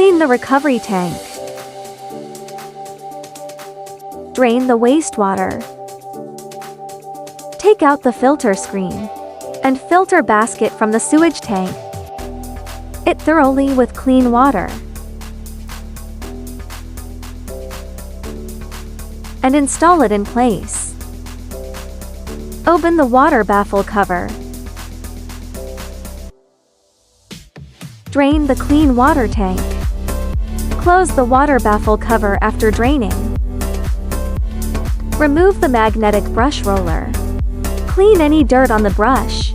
Clean the recovery tank. Drain the wastewater. Take out the filter screen and filter basket from the sewage tank. It thoroughly with clean water. And install it in place. Open the water baffle cover. Drain the clean water tank. Close the water baffle cover after draining. Remove the magnetic brush roller. Clean any dirt on the brush.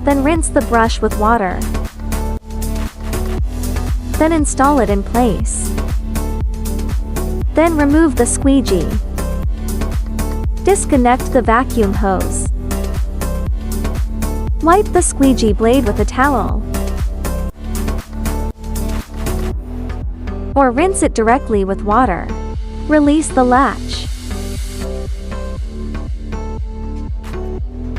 Then rinse the brush with water. Then install it in place. Then remove the squeegee. Disconnect the vacuum hose. Wipe the squeegee blade with a towel. Or rinse it directly with water. Release the latch.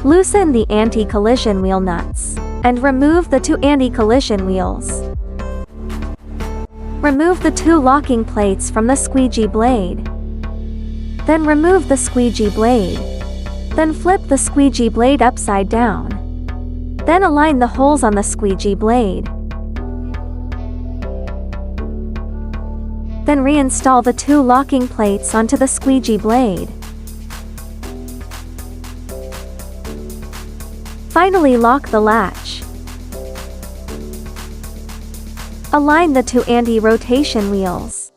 Loosen the anti-collision wheel nuts and remove the 2 anti-collision wheels. Remove the 2 locking plates from the squeegee blade. Then remove the squeegee blade. Then flip the squeegee blade upside down. Then align the holes on the squeegee blade. Then reinstall the 2 locking plates onto the squeegee blade. Finally, lock the latch. Align the 2 anti-rotation wheels.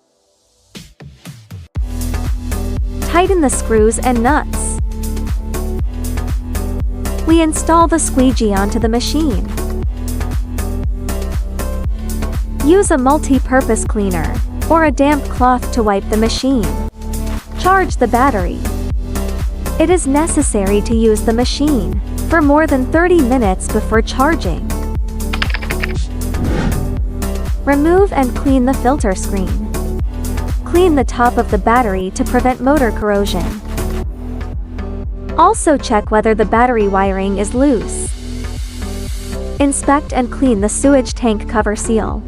Tighten the screws and nuts. We install the squeegee onto the machine. Use a multi-purpose cleaner or a damp cloth to wipe the machine. Charge the battery. It is necessary to use the machine for more than 30 minutes before charging. Remove and clean the filter screen. Clean the top of the battery to prevent motor corrosion. Also check whether the battery wiring is loose. Inspect and clean the sewage tank cover seal.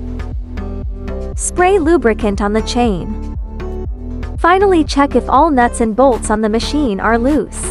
Spray lubricant on the chain. Finally, check if all nuts and bolts on the machine are loose.